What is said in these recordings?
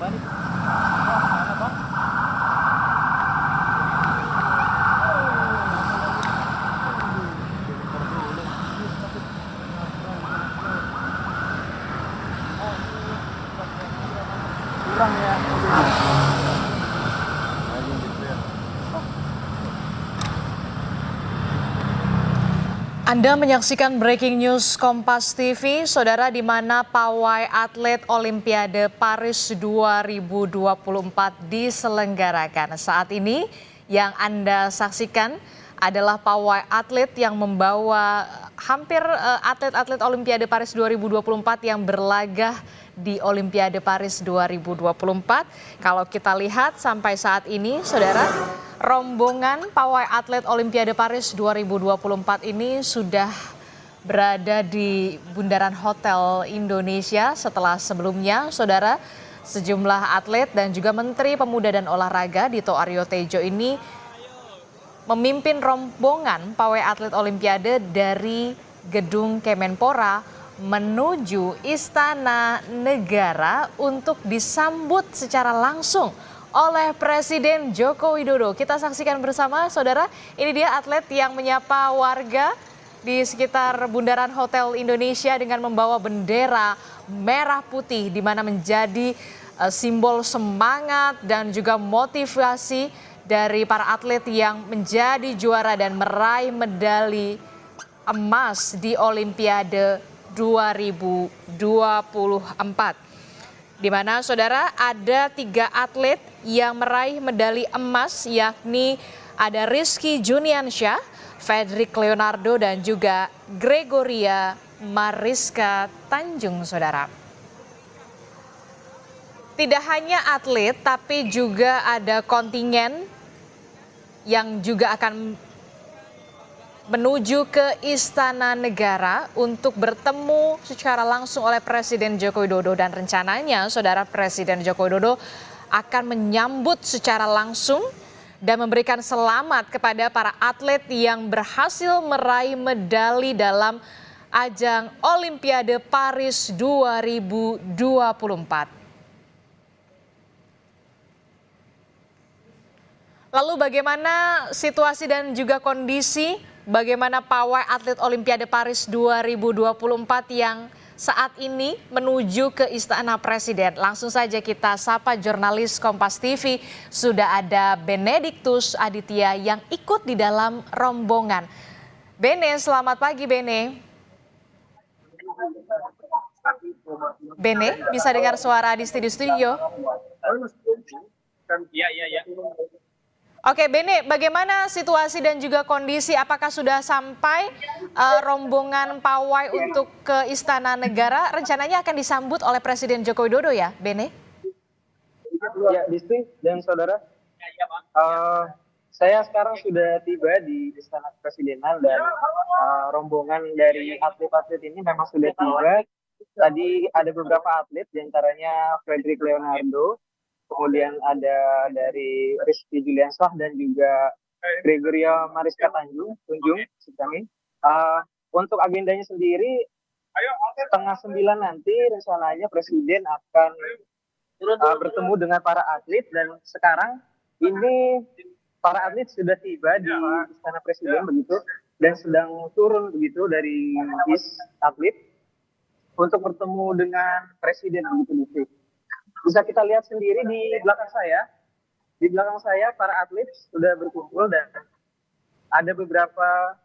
Kurang ya. Anda menyaksikan Breaking News Kompas TV, saudara, di mana pawai atlet Olimpiade Paris 2024 diselenggarakan. Saat ini yang Anda saksikan adalah pawai atlet yang membawa hampir atlet-atlet Olimpiade Paris 2024 yang berlaga di Olimpiade Paris 2024. Kalau kita lihat sampai saat ini, saudara, rombongan pawai atlet Olimpiade Paris 2024 ini sudah berada di Bundaran Hotel Indonesia setelah sebelumnya, saudara, sejumlah atlet dan juga Menteri Pemuda dan Olahraga Dito Aryo Tejo ini memimpin rombongan pawai atlet Olimpiade dari Gedung Kemenpora menuju Istana Negara untuk disambut secara langsung oleh Presiden Joko Widodo. Kita saksikan bersama, saudara, ini dia atlet yang menyapa warga di sekitar Bundaran Hotel Indonesia dengan membawa bendera merah putih, di mana menjadi simbol semangat dan juga motivasi dari para atlet yang menjadi juara dan meraih medali emas di Olimpiade 2024. Di mana, saudara, ada 3 atlet yang meraih medali emas, yakni ada Rizky Juniansyah, Fedrik Leonardo, dan juga Gregoria Mariska Tanjung, saudara. Tidak hanya atlet, tapi juga ada kontingen yang juga akan menuju ke Istana Negara untuk bertemu secara langsung oleh Presiden Joko Widodo. Dan rencananya, saudara, Presiden Joko Widodo akan menyambut secara langsung dan memberikan selamat kepada para atlet yang berhasil meraih medali dalam ajang Olimpiade Paris 2024. Lalu bagaimana situasi dan juga kondisi, bagaimana pawai atlet Olimpiade Paris 2024 yang saat ini menuju ke Istana Presiden? Langsung saja kita sapa jurnalis Kompas TV, sudah ada Benediktus Aditya yang ikut di dalam rombongan. Bene, selamat pagi Bene. Bene, bisa dengar suara di studio? Iya. Oke, Bene, bagaimana situasi dan juga kondisi? Apakah sudah sampai rombongan pawai untuk ke Istana Negara? Rencananya akan disambut oleh Presiden Joko Widodo ya, Bene? Ya, Disti dan saudara, saya sekarang sudah tiba di Istana Kepresidenan dan rombongan dari atlet-atlet ini memang sudah tiba. Tadi ada beberapa atlet, diantaranya Fedrik Leonardo, kemudian ada dari Rizky Juniansyah dan juga Gregoria Mariska Tanjung. Untuk agendanya sendiri, 8:30 nanti rencananya Presiden akan bertemu dengan para atlet, dan sekarang ini para atlet sudah tiba di Istana Presiden begitu dan sedang turun begitu dari bis atlet untuk bertemu dengan Presiden begitu. Bisa kita lihat sendiri di belakang saya. Di belakang saya para atlet sudah berkumpul dan ada beberapa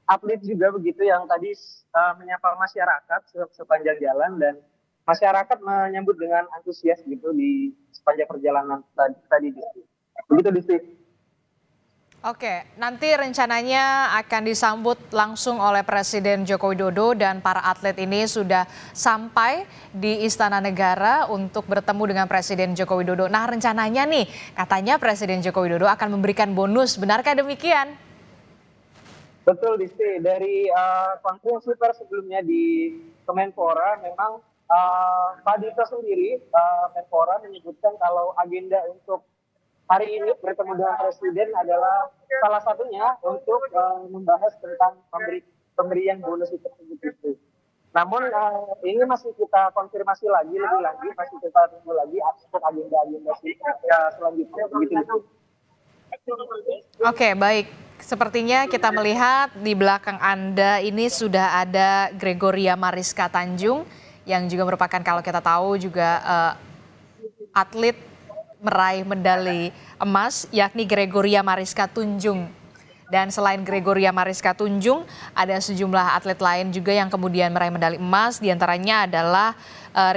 atlet juga begitu yang tadi menyapa masyarakat sepanjang jalan, dan masyarakat menyambut dengan antusias gitu di sepanjang perjalanan tadi. Begitu, Disti. Oke, nanti rencananya akan disambut langsung oleh Presiden Joko Widodo dan para atlet ini sudah sampai di Istana Negara untuk bertemu dengan Presiden Joko Widodo. Nah, rencananya nih, katanya Presiden Joko Widodo akan memberikan bonus. Benarkah demikian? Betul, Disti. Dari konferensi pers sebelumnya di Kemenpora, memang Pak Dito sendiri, Menpora, menyebutkan kalau agenda untuk hari ini bertemu dengan Presiden adalah salah satunya untuk membahas tentang pemberian bonus itu. Namun ini masih kita konfirmasi lagi lebih lanjut, masih kita tunggu lagi untuk agenda-agenda selanjutnya begitu. Oke, baik. Sepertinya kita melihat di belakang Anda ini sudah ada Gregoria Mariska Tanjung yang juga merupakan, kalau kita tahu juga atlet meraih medali emas, yakni Gregoria Mariska Tunjung. Dan selain Gregoria Mariska Tunjung, ada sejumlah atlet lain juga yang kemudian meraih medali emas, diantaranya adalah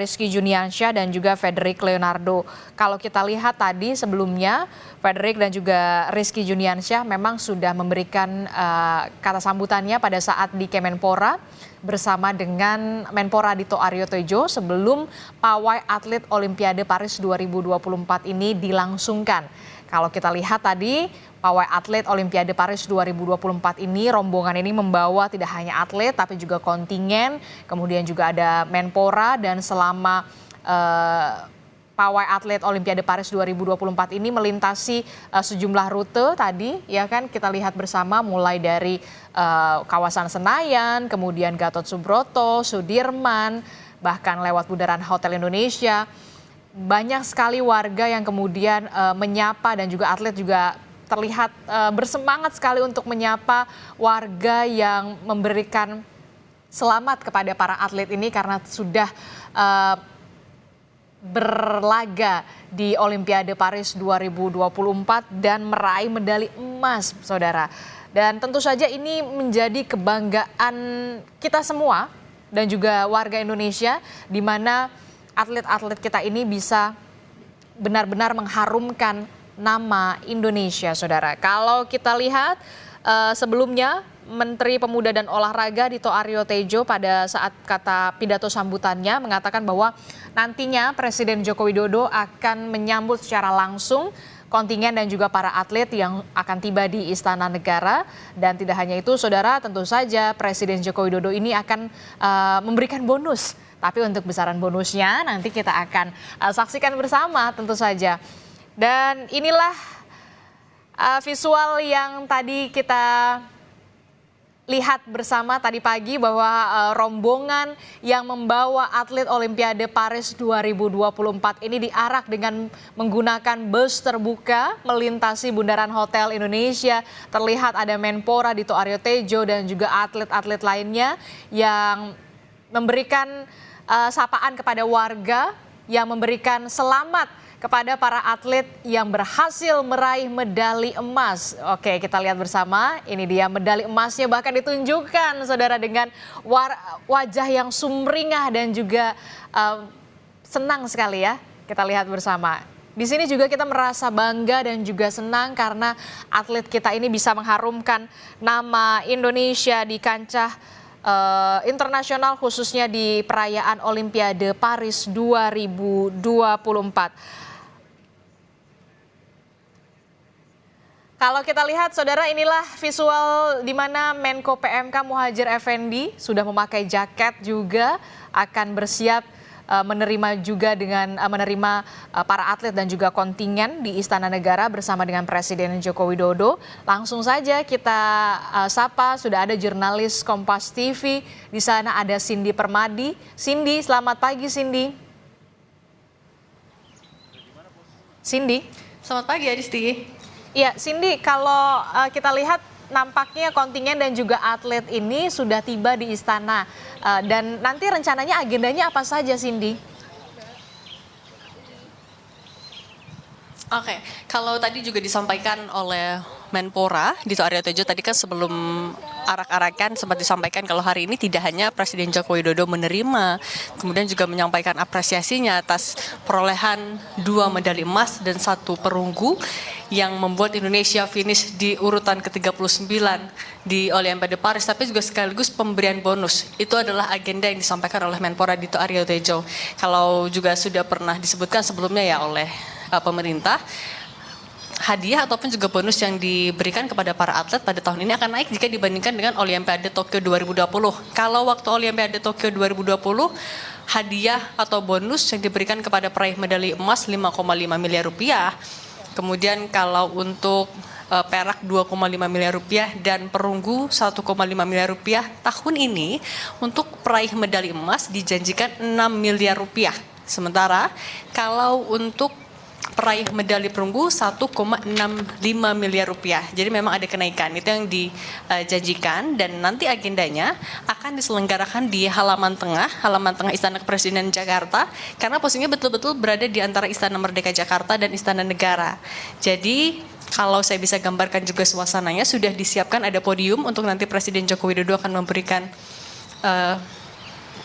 Rizky Juniansyah dan juga Frederick Leonardo. Kalau kita lihat tadi sebelumnya, Frederick dan juga Rizky Juniansyah memang sudah memberikan kata sambutannya pada saat di Kemenpora bersama dengan Menpora Dito Aryo Tejo sebelum pawai atlet Olimpiade Paris 2024 ini dilangsungkan. Kalau kita lihat tadi, pawai atlet Olimpiade Paris 2024 ini, rombongan ini membawa tidak hanya atlet tapi juga kontingen, kemudian juga ada Menpora, dan selama pawai atlet Olimpiade Paris 2024 ini melintasi sejumlah rute tadi, ya kan, kita lihat bersama mulai dari kawasan Senayan, kemudian Gatot Subroto, Sudirman, bahkan lewat bundaran Hotel Indonesia. Banyak sekali warga yang kemudian menyapa, dan juga atlet juga terlihat bersemangat sekali untuk menyapa warga yang memberikan selamat kepada para atlet ini karena sudah berlaga di Olimpiade Paris 2024 dan meraih medali emas, saudara. Dan tentu saja ini menjadi kebanggaan kita semua dan juga warga Indonesia, di mana atlet-atlet kita ini bisa benar-benar mengharumkan nama Indonesia, saudara. Kalau kita lihat sebelumnya, Menteri Pemuda dan Olahraga Dito Aryo Tejo pada saat kata pidato sambutannya mengatakan bahwa nantinya Presiden Joko Widodo akan menyambut secara langsung kontingen dan juga para atlet yang akan tiba di Istana Negara. Dan tidak hanya itu, saudara, tentu saja Presiden Joko Widodo ini akan memberikan bonus. Tapi untuk besaran bonusnya nanti kita akan saksikan bersama tentu saja. Dan inilah visual yang tadi kita lihat bersama tadi pagi, bahwa rombongan yang membawa atlet Olimpiade Paris 2024 ini diarak dengan menggunakan bus terbuka melintasi bundaran Hotel Indonesia. Terlihat ada Menpora Dito Aryo Tejo dan juga atlet-atlet lainnya yang memberikan sapaan kepada warga, yang memberikan selamat kepada para atlet yang berhasil meraih medali emas. Oke, kita lihat bersama, ini dia medali emasnya, bahkan ditunjukkan, saudara, dengan wajah yang sumringah dan juga senang sekali ya. Kita lihat bersama. Di sini juga kita merasa bangga dan juga senang karena atlet kita ini bisa mengharumkan nama Indonesia di kancah internasional, khususnya di perayaan Olimpiade Paris 2024. Kalau kita lihat, saudara, inilah visual di mana Menko PMK Muhadjir Effendi sudah memakai jaket juga, akan bersiap menerima para atlet dan juga kontingen di Istana Negara bersama dengan Presiden Joko Widodo. Langsung saja kita sapa, sudah ada jurnalis Kompas TV di sana, ada Cindy Permadi. Cindy, selamat pagi Cindy. Cindy. Selamat pagi Adisti. Ya, Cindy, kalau kita lihat nampaknya kontingen dan juga atlet ini sudah tiba di istana. Dan nanti rencananya agendanya apa saja, Cindy? Oke, kalau tadi juga disampaikan oleh Menpora Dito Aryo Tejo tadi kan sebelum arak-arakan sempat disampaikan kalau hari ini tidak hanya Presiden Joko Widodo menerima, kemudian juga menyampaikan apresiasinya atas perolehan 2 medali emas dan 1 perunggu yang membuat Indonesia finish di urutan ke-39 di Olimpiade Paris, tapi juga sekaligus pemberian bonus. Itu adalah agenda yang disampaikan oleh Menpora Dito Aryo Tejo. Kalau juga sudah pernah disebutkan sebelumnya ya oleh pemerintah, hadiah ataupun juga bonus yang diberikan kepada para atlet pada tahun ini akan naik jika dibandingkan dengan Olimpiade Tokyo 2020. Kalau waktu Olimpiade Tokyo 2020, hadiah atau bonus yang diberikan kepada peraih medali emas 5,5 miliar rupiah. Kemudian kalau untuk perak 2,5 miliar rupiah dan perunggu 1,5 miliar rupiah. Tahun ini untuk peraih medali emas dijanjikan 6 miliar rupiah. Sementara kalau untuk peraih medali perunggu 1,65 miliar rupiah. Jadi memang ada kenaikan, itu yang dijanjikan, dan nanti agendanya akan diselenggarakan di halaman tengah Istana Kepresidenan Jakarta, karena posisinya betul-betul berada di antara Istana Merdeka Jakarta dan Istana Negara. Jadi kalau saya bisa gambarkan juga suasananya, sudah disiapkan ada podium untuk nanti Presiden Joko Widodo akan memberikan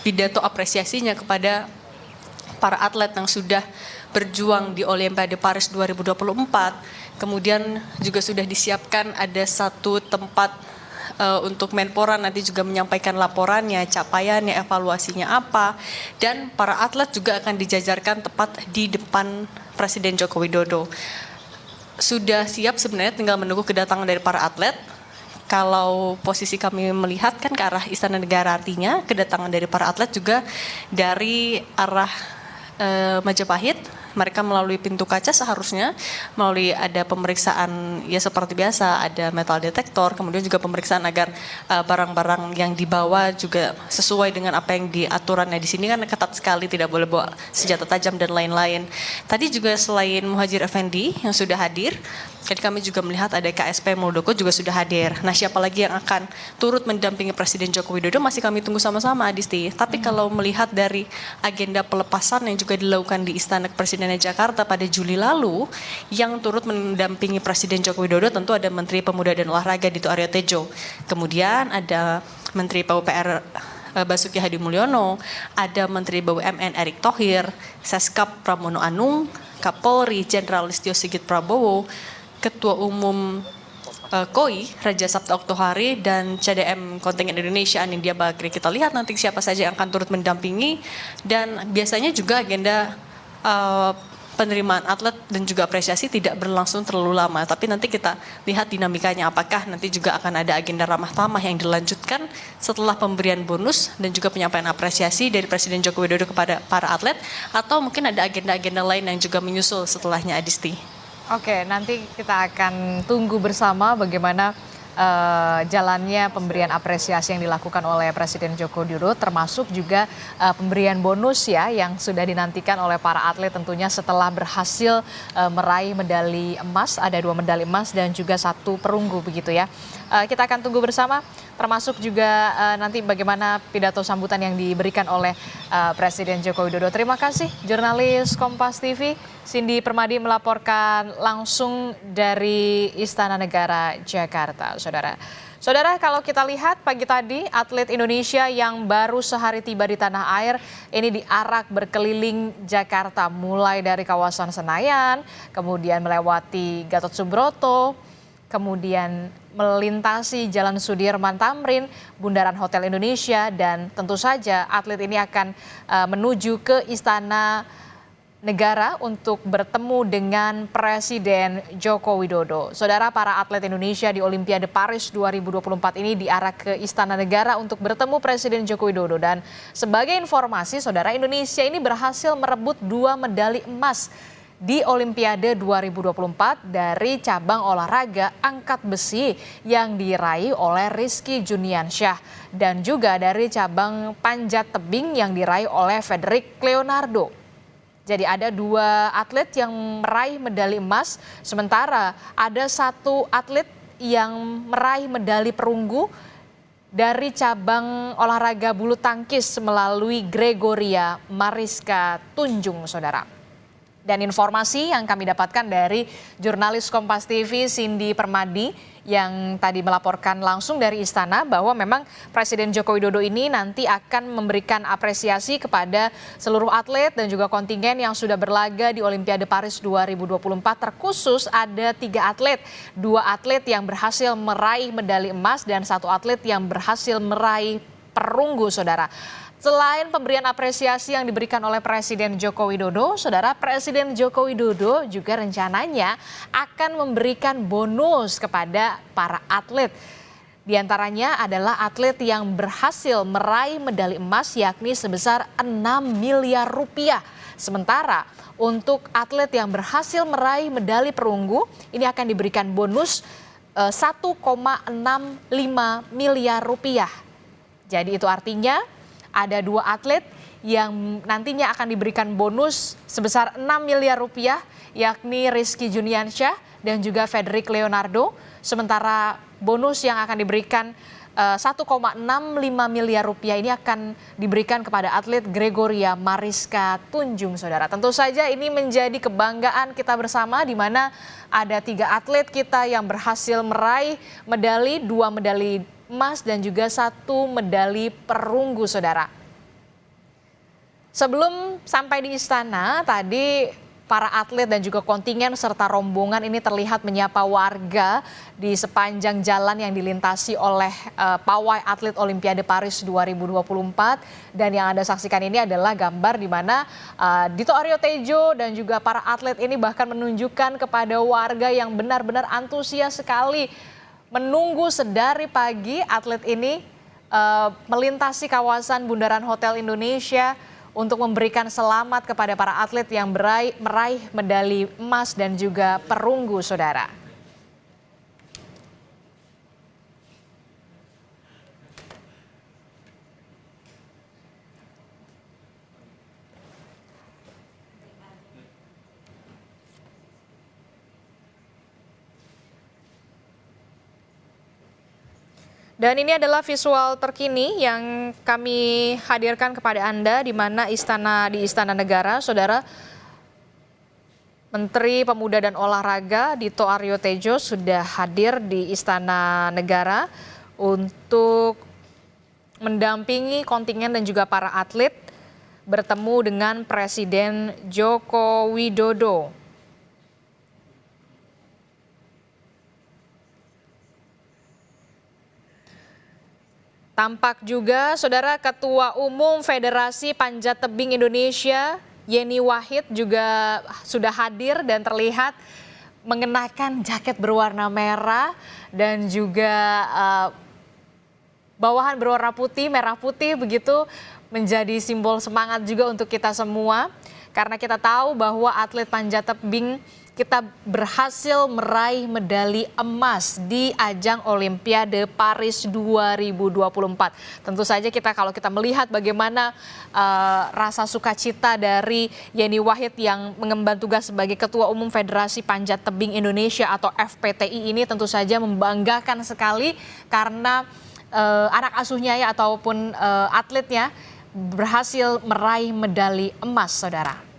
pidato apresiasinya kepada para atlet yang sudah berjuang di Olimpiade Paris 2024. Kemudian juga sudah disiapkan ada satu tempat untuk Menpora nanti juga menyampaikan laporannya, capaiannya, evaluasinya apa. Dan para atlet juga akan dijajarkan tepat di depan Presiden Joko Widodo. Sudah siap sebenarnya, tinggal menunggu kedatangan dari para atlet. Kalau posisi kami melihat kan ke arah Istana Negara, artinya kedatangan dari para atlet juga dari arah Majapahit. Mereka melalui pintu kaca seharusnya, melalui ada pemeriksaan ya seperti biasa, ada metal detektor, kemudian juga pemeriksaan agar barang-barang yang dibawa juga sesuai dengan apa yang diaturannya. Di sini kan ketat sekali, tidak boleh bawa senjata tajam dan lain-lain. Tadi juga selain Muhadjir Effendi yang sudah hadir, tadi kami juga melihat ada KSP Muldoko juga sudah hadir. Nah, siapa lagi yang akan turut mendampingi Presiden Joko Widodo masih kami tunggu sama-sama, Adisti. Tapi kalau melihat dari agenda pelepasan yang juga dilakukan di Istana Kepresidenan Jakarta pada Juli lalu, yang turut mendampingi Presiden Joko Widodo tentu ada Menteri Pemuda dan Olahraga Dito Aryo Tejo. Kemudian ada Menteri PUPR Basuki Hadi Mulyono, ada Menteri BUMN Erick Thohir, Seskap Pramono Anung, Kapolri Jenderal Listio Sigit Prabowo, Ketua Umum KOI Raja Sabta Oktohari, dan CDM Kontingen Indonesia Anindya Bakri. Kita lihat nanti siapa saja yang akan turut mendampingi, dan biasanya juga agenda penerimaan atlet dan juga apresiasi tidak berlangsung terlalu lama, tapi nanti kita lihat dinamikanya, apakah nanti juga akan ada agenda ramah tamah yang dilanjutkan setelah pemberian bonus dan juga penyampaian apresiasi dari Presiden Joko Widodo kepada para atlet, atau mungkin ada agenda-agenda lain yang juga menyusul setelahnya, Adisti. Oke, nanti kita akan tunggu bersama bagaimana jalannya pemberian apresiasi yang dilakukan oleh Presiden Joko Widodo, termasuk juga pemberian bonus ya yang sudah dinantikan oleh para atlet tentunya setelah berhasil meraih medali emas. Ada 2 medali emas dan juga 1 perunggu begitu ya. Kita akan tunggu bersama, termasuk juga nanti bagaimana pidato sambutan yang diberikan oleh Presiden Joko Widodo. Terima kasih jurnalis Kompas TV Cindy Permadi melaporkan langsung dari Istana Negara Jakarta, saudara. Saudara, kalau kita lihat pagi tadi atlet Indonesia yang baru sehari tiba di tanah air ini diarak berkeliling Jakarta, mulai dari kawasan Senayan, kemudian melewati Gatot Subroto, kemudian melintasi Jalan Sudirman Tamrin, Bundaran Hotel Indonesia, dan tentu saja atlet ini akan menuju ke Istana Negara untuk bertemu dengan Presiden Joko Widodo. Saudara, para atlet Indonesia di Olimpiade Paris 2024 ini diarak ke Istana Negara untuk bertemu Presiden Joko Widodo. Dan sebagai informasi, saudara, Indonesia ini berhasil merebut 2 medali emas di Olimpiade 2024 dari cabang olahraga angkat besi yang diraih oleh Rizky Juniansyah, dan juga dari cabang panjat tebing yang diraih oleh Frederick Leonardo. Jadi ada 2 atlet yang meraih medali emas, sementara ada 1 atlet yang meraih medali perunggu dari cabang olahraga bulu tangkis melalui Gregoria Mariska Tunjung, saudara. Dan informasi yang kami dapatkan dari jurnalis Kompas TV Cindy Permadi yang tadi melaporkan langsung dari istana bahwa memang Presiden Joko Widodo ini nanti akan memberikan apresiasi kepada seluruh atlet dan juga kontingen yang sudah berlaga di Olimpiade Paris 2024. Terkhusus ada 3 atlet, 2 atlet yang berhasil meraih medali emas dan 1 atlet yang berhasil meraih perunggu, saudara. Selain pemberian apresiasi yang diberikan oleh Presiden Joko Widodo, saudara, Presiden Joko Widodo juga rencananya akan memberikan bonus kepada para atlet. Di antaranya adalah atlet yang berhasil meraih medali emas, yakni sebesar 6 miliar rupiah. Sementara untuk atlet yang berhasil meraih medali perunggu ini akan diberikan bonus 1,65 miliar rupiah. Jadi itu artinya ada 2 atlet yang nantinya akan diberikan bonus sebesar 6 miliar rupiah, yakni Rizky Juniansyah dan juga Fedrik Leonardo. Sementara bonus yang akan diberikan 1,65 miliar rupiah ini akan diberikan kepada atlet Gregoria Mariska Tunjung, saudara. Tentu saja ini menjadi kebanggaan kita bersama di mana ada 3 atlet kita yang berhasil meraih medali, 2 medali emas dan juga 1 medali perunggu, saudara. Sebelum sampai di istana tadi para atlet dan juga kontingen serta rombongan ini terlihat menyapa warga di sepanjang jalan yang dilintasi oleh pawai atlet Olimpiade Paris 2024. Dan yang Anda saksikan ini adalah gambar di mana Dito Aryo Tejo dan juga para atlet ini bahkan menunjukkan kepada warga yang benar-benar antusias sekali menunggu sedari pagi atlet ini melintasi kawasan Bundaran Hotel Indonesia untuk memberikan selamat kepada para atlet yang meraih medali emas dan juga perunggu, saudara. Dan ini adalah visual terkini yang kami hadirkan kepada Anda di mana di Istana Negara, saudara. Menteri Pemuda dan Olahraga Dito Aryo Tejo sudah hadir di Istana Negara untuk mendampingi kontingen dan juga para atlet bertemu dengan Presiden Joko Widodo. Tampak juga saudara Ketua Umum Federasi Panjat Tebing Indonesia Yeni Wahid juga sudah hadir dan terlihat mengenakan jaket berwarna merah dan juga bawahan berwarna putih, merah putih begitu menjadi simbol semangat juga untuk kita semua. Karena kita tahu bahwa atlet panjat tebing kita berhasil meraih medali emas di ajang Olimpiade Paris 2024. Tentu saja kalau kita melihat bagaimana rasa sukacita dari Yeni Wahid yang mengemban tugas sebagai Ketua Umum Federasi Panjat Tebing Indonesia atau FPTI ini tentu saja membanggakan sekali karena anak asuhnya ataupun atletnya berhasil meraih medali emas, saudara.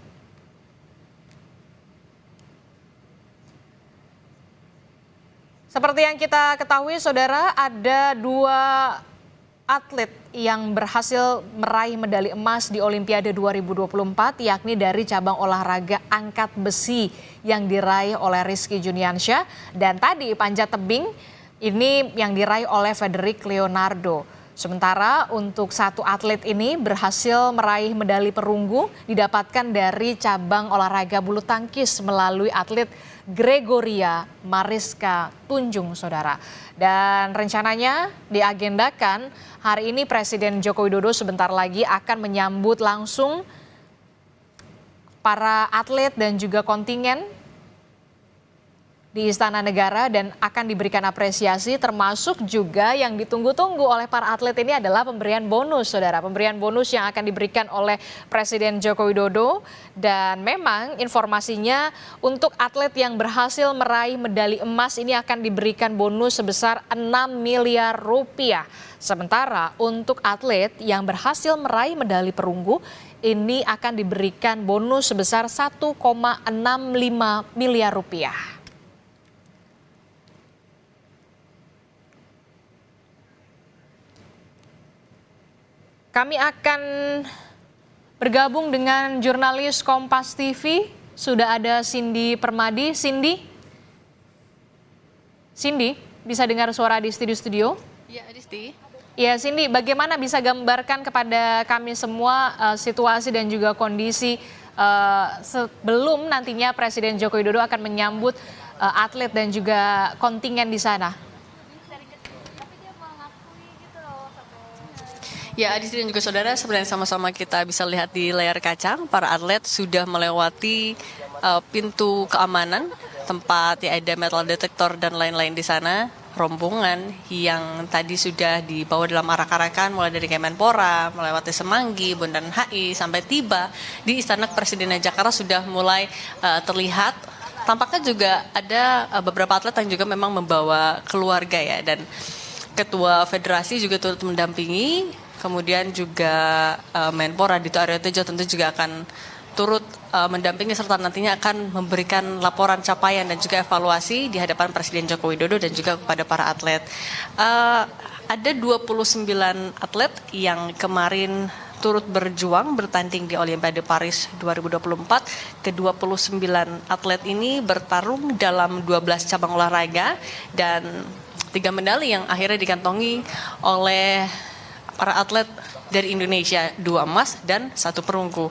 Seperti yang kita ketahui, saudara, ada 2 atlet yang berhasil meraih medali emas di Olimpiade 2024, yakni dari cabang olahraga angkat besi yang diraih oleh Rizky Juniansyah. Dan tadi panjat tebing ini yang diraih oleh Fedrik Leonardo. Sementara untuk 1 atlet ini berhasil meraih medali perunggu didapatkan dari cabang olahraga bulu tangkis melalui atlet Gregoria Mariska Tunjung, saudara. Dan rencananya diagendakan hari ini Presiden Joko Widodo sebentar lagi akan menyambut langsung para atlet dan juga kontingen di Istana Negara dan akan diberikan apresiasi, termasuk juga yang ditunggu-tunggu oleh para atlet ini adalah pemberian bonus, saudara. Pemberian bonus yang akan diberikan oleh Presiden Joko Widodo. Dan memang informasinya untuk atlet yang berhasil meraih medali emas ini akan diberikan bonus sebesar 6 miliar rupiah. Sementara untuk atlet yang berhasil meraih medali perunggu ini akan diberikan bonus sebesar 1,65 miliar rupiah. Kami akan bergabung dengan jurnalis Kompas TV. Sudah ada Cindy Permadi. Cindy, bisa dengar suara di studio-studio? Iya, Adisti. Ya, Cindy, bagaimana bisa gambarkan kepada kami semua situasi dan juga kondisi sebelum nantinya Presiden Joko Widodo akan menyambut atlet dan juga kontingen di sana? Ya, Adisi dan juga saudara, sebenarnya sama-sama kita bisa lihat di layar kaca, para atlet sudah melewati pintu keamanan, tempat ya ada metal detektor dan lain-lain di sana. Rombongan yang tadi sudah dibawa dalam arak-arakan mulai dari Kemenpora, melewati Semanggi, Bundaran HI, sampai tiba di Istana Kepresidenan Jakarta sudah mulai terlihat. Tampaknya juga ada beberapa atlet yang juga memang membawa keluarga ya, dan Ketua Federasi juga turut mendampingi, kemudian juga Menpora Dito Aryo Tejo tentu juga akan turut mendampingi serta nantinya akan memberikan laporan capaian dan juga evaluasi di hadapan Presiden Joko Widodo dan juga kepada para atlet. Ada 29 atlet yang kemarin turut berjuang bertanding di Olimpiade Paris 2024. Ke-29 atlet ini bertarung dalam 12 cabang olahraga dan 3 medali yang akhirnya dikantongi oleh para atlet dari Indonesia, 2 emas dan 1 perunggu.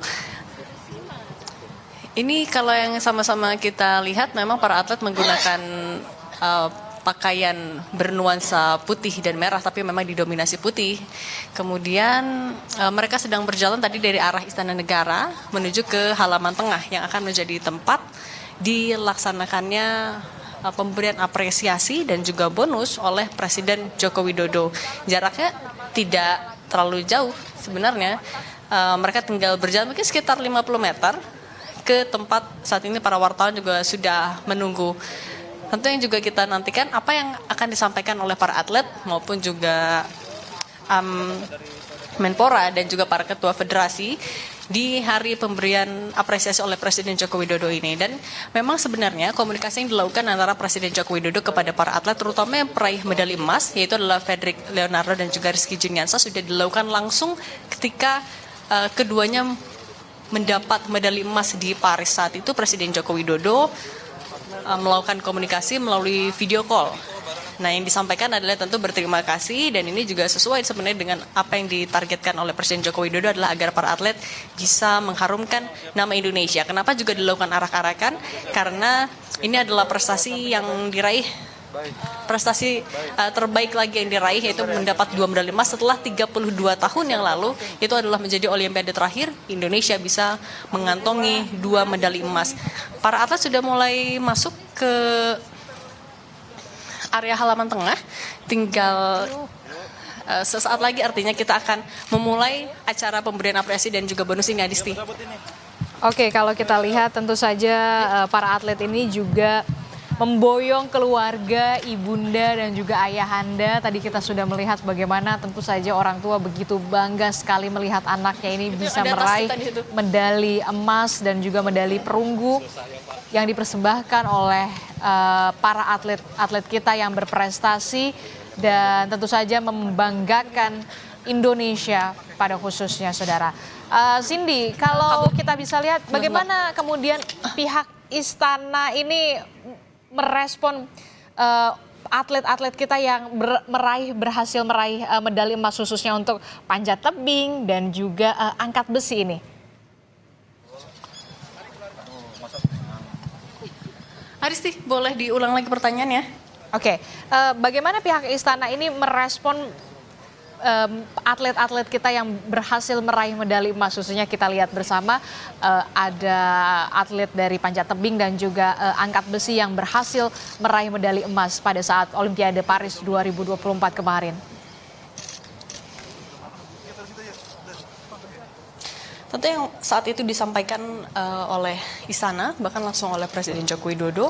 Ini kalau yang sama-sama kita lihat memang para atlet menggunakan pakaian bernuansa putih dan merah, tapi memang didominasi putih. Kemudian mereka sedang berjalan tadi dari arah Istana Negara menuju ke halaman tengah yang akan menjadi tempat dilaksanakannya pemberian apresiasi dan juga bonus oleh Presiden Joko Widodo. Jaraknya tidak terlalu jauh sebenarnya. Mereka tinggal berjalan mungkin sekitar 50 meter ke tempat saat ini para wartawan juga sudah menunggu. Tentu yang juga kita nantikan apa yang akan disampaikan oleh para atlet maupun juga Menpora dan juga para ketua federasi di hari pemberian apresiasi oleh Presiden Joko Widodo ini. Dan memang sebenarnya komunikasi yang dilakukan antara Presiden Joko Widodo kepada para atlet, terutama yang peraih medali emas, yaitu adalah Fredrik Leonardo dan juga Rizky Juniansa, sudah dilakukan langsung ketika keduanya mendapat medali emas di Paris. Saat itu Presiden Joko Widodo melakukan komunikasi melalui video call. Nah, yang disampaikan adalah tentu berterima kasih, dan ini juga sesuai sebenarnya dengan apa yang ditargetkan oleh Presiden Joko Widodo adalah agar para atlet bisa mengharumkan nama Indonesia. Kenapa juga dilakukan arak-arakan? Karena ini adalah prestasi yang diraih, prestasi terbaik lagi yang diraih, yaitu mendapat 2 medali emas setelah 32 tahun yang lalu. Itu adalah menjadi Olimpiade terakhir Indonesia bisa mengantongi 2 medali emas. Para atlet sudah mulai masuk ke area halaman tengah, tinggal sesaat lagi artinya kita akan memulai acara pemberian apresiasi dan juga bonus ini, Adisti. Oke, kalau kita lihat tentu saja para atlet ini juga memboyong keluarga, ibunda dan juga ayahanda. Tadi kita sudah melihat bagaimana tentu saja orang tua begitu bangga sekali melihat anaknya ini bisa meraih medali emas dan juga medali perunggu yang dipersembahkan oleh para atlet kita yang berprestasi dan tentu saja membanggakan Indonesia pada khususnya, saudara. Cindy, kalau kita bisa lihat bagaimana kemudian pihak istana ini merespon atlet-atlet kita yang berhasil meraih medali emas, khususnya untuk panjat tebing dan juga angkat besi ini. Aristi, boleh diulang lagi pertanyaannya? Oke, bagaimana pihak istana ini merespon atlet-atlet kita yang berhasil meraih medali emas, khususnya kita lihat bersama ada atlet dari panjat tebing dan juga angkat besi yang berhasil meraih medali emas pada saat Olimpiade Paris 2024 kemarin. Tentu yang saat itu disampaikan oleh istana, bahkan langsung oleh Presiden Joko Widodo,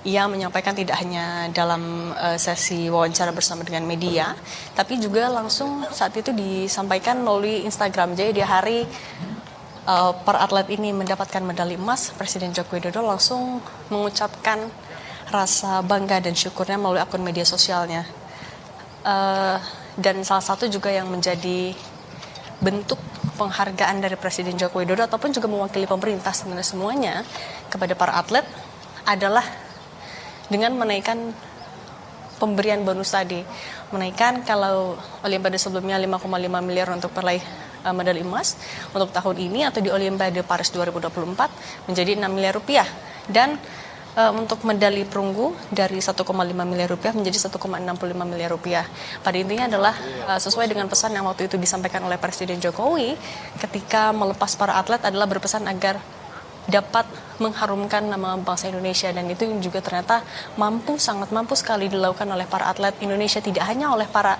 ia menyampaikan tidak hanya dalam sesi wawancara bersama dengan media, tapi juga langsung saat itu disampaikan melalui Instagram. Jadi di hari para atlet ini mendapatkan medali emas, Presiden Joko Widodo langsung mengucapkan rasa bangga dan syukurnya melalui akun media sosialnya. Dan salah satu juga yang menjadi bentuk penghargaan dari Presiden Joko Widodo ataupun juga mewakili pemerintah sebenarnya semuanya kepada para atlet adalah dengan menaikkan pemberian bonus tadi. Menaikkan kalau Olimpiade sebelumnya 5,5 miliar untuk peraih medali emas, untuk tahun ini atau di Olimpiade Paris 2024 menjadi 6 miliar rupiah. Dan untuk medali perunggu dari 1,5 miliar rupiah menjadi 1,65 miliar rupiah. Pada intinya adalah sesuai dengan pesan yang waktu itu disampaikan oleh Presiden Jokowi ketika melepas para atlet adalah berpesan agar dapat mengharumkan nama bangsa Indonesia, dan itu juga ternyata sangat mampu sekali dilakukan oleh para atlet Indonesia, tidak hanya oleh para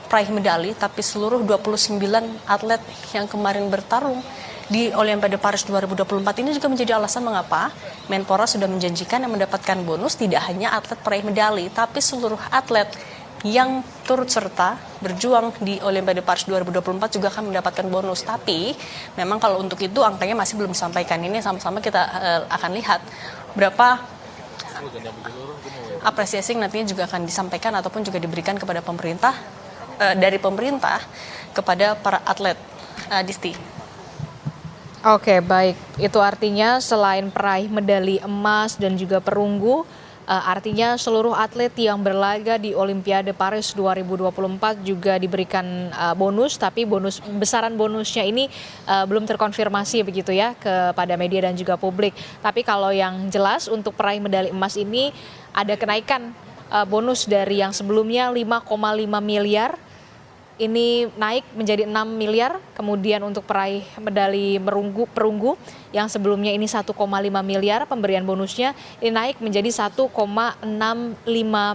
peraih medali tapi seluruh 29 atlet yang kemarin bertarung di Olimpiade Paris 2024 ini juga menjadi alasan mengapa Menpora sudah menjanjikan yang mendapatkan bonus tidak hanya atlet peraih medali, tapi seluruh atlet yang turut serta berjuang di Olimpiade Paris 2024 juga akan mendapatkan bonus. Tapi memang kalau untuk itu angkanya masih belum disampaikan. Ini sama-sama kita akan lihat berapa apresiasi yang nantinya juga akan disampaikan ataupun juga diberikan kepada pemerintah, dari pemerintah kepada para atlet. Disti. Oke, baik. Itu artinya selain peraih medali emas dan juga perunggu, artinya seluruh atlet yang berlaga di Olimpiade Paris 2024 juga diberikan bonus, tapi besaran bonusnya ini belum terkonfirmasi begitu ya kepada media dan juga publik. Tapi kalau yang jelas untuk peraih medali emas ini ada kenaikan bonus dari yang sebelumnya 5,5 miliar. Ini naik menjadi 6 miliar, kemudian untuk peraih medali perunggu yang sebelumnya ini 1,5 miliar, pemberian bonusnya ini naik menjadi 1,65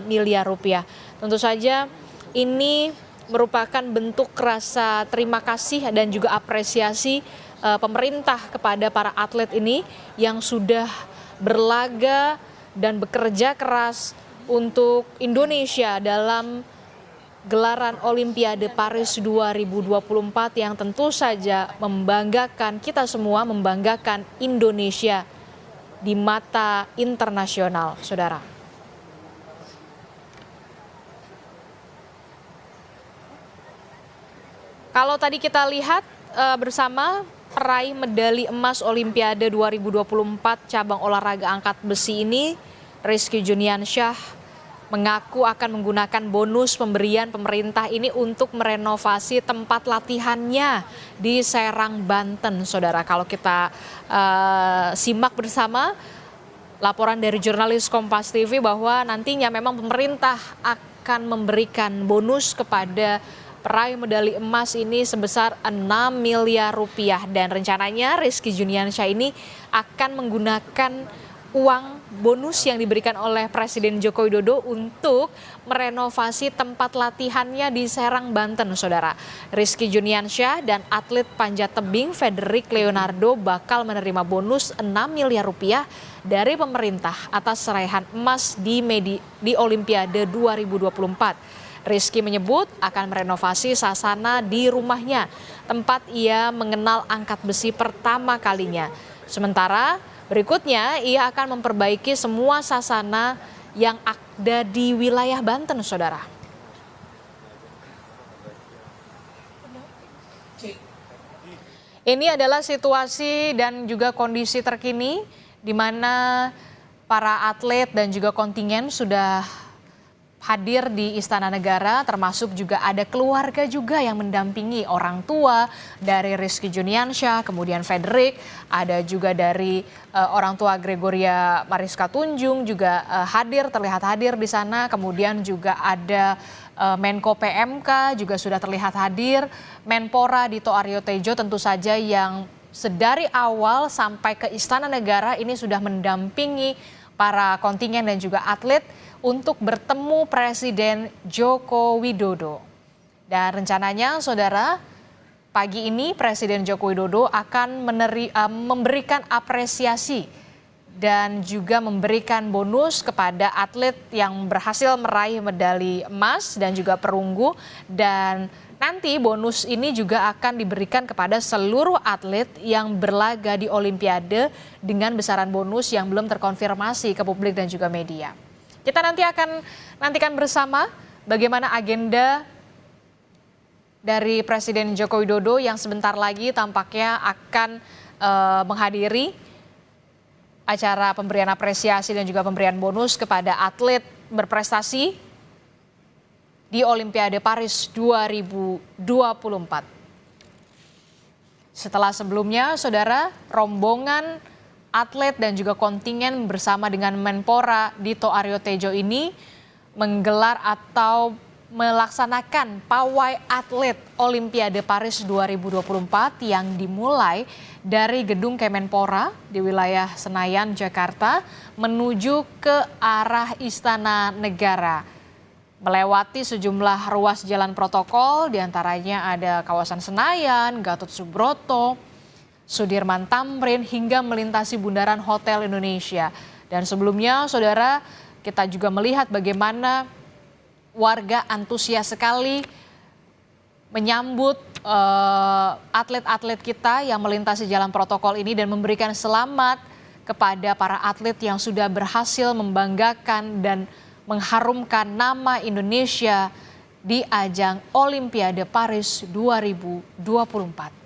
miliar rupiah. Tentu saja ini merupakan bentuk rasa terima kasih dan juga apresiasi pemerintah kepada para atlet ini yang sudah berlaga dan bekerja keras untuk Indonesia dalam gelaran Olimpiade Paris 2024 yang tentu saja membanggakan kita semua, membanggakan Indonesia di mata internasional, saudara. Kalau tadi kita lihat bersama peraih medali emas Olimpiade 2024 cabang olahraga angkat besi ini, Rizky Juniansyah mengaku akan menggunakan bonus pemberian pemerintah ini untuk merenovasi tempat latihannya di Serang, Banten, saudara. Kalau kita simak bersama laporan dari jurnalis Kompas TV bahwa nantinya memang pemerintah akan memberikan bonus kepada peraih medali emas ini sebesar 6 miliar rupiah. Dan rencananya Rizky Juniansyah ini akan menggunakan uang bonus yang diberikan oleh Presiden Joko Widodo untuk merenovasi tempat latihannya di Serang, Banten, saudara. Rizky Juniansyah dan atlet panjat tebing Frederick Leonardo bakal menerima bonus 6 miliar rupiah dari pemerintah atas raihan emas di Olimpiade 2024. Rizky menyebut akan merenovasi sasana di rumahnya, tempat ia mengenal angkat besi pertama kalinya. Sementara berikutnya, ia akan memperbaiki semua sasana yang ada di wilayah Banten, saudara. Ini adalah situasi dan juga kondisi terkini di mana para atlet dan juga kontingen sudah hadir di Istana Negara, termasuk juga ada keluarga juga yang mendampingi orang tua dari Rizky Juniansyah, kemudian Frederick, ada juga dari orang tua Gregoria Mariska Tunjung juga terlihat hadir di sana, kemudian juga ada Menko PMK juga sudah terlihat hadir, Menpora Dito Aryo Tejo tentu saja yang sedari awal sampai ke Istana Negara ini sudah mendampingi para kontingen dan juga atlet untuk bertemu Presiden Joko Widodo. Dan rencananya, saudara, pagi ini Presiden Joko Widodo akan memberikan apresiasi dan juga memberikan bonus kepada atlet yang berhasil meraih medali emas dan juga perunggu. Dan nanti bonus ini juga akan diberikan kepada seluruh atlet yang berlaga di Olimpiade dengan besaran bonus yang belum terkonfirmasi ke publik dan juga media. Kita nanti akan nantikan bersama bagaimana agenda dari Presiden Joko Widodo yang sebentar lagi tampaknya akan menghadiri acara pemberian apresiasi dan juga pemberian bonus kepada atlet berprestasi di Olimpiade Paris 2024. Setelah sebelumnya, saudara, rombongan atlet dan juga kontingen bersama dengan Menpora Dito Aryo Tejo ini menggelar atau melaksanakan pawai atlet Olimpiade Paris 2024 yang dimulai dari gedung Kemenpora di wilayah Senayan, Jakarta menuju ke arah Istana Negara. Melewati sejumlah ruas jalan protokol, diantaranya ada kawasan Senayan, Gatot Subroto, Sudirman Tamrin hingga melintasi Bundaran Hotel Indonesia. Dan sebelumnya saudara, kita juga melihat bagaimana warga antusias sekali menyambut atlet-atlet kita yang melintasi jalan protokol ini dan memberikan selamat kepada para atlet yang sudah berhasil membanggakan dan mengharumkan nama Indonesia di ajang Olimpiade Paris 2024.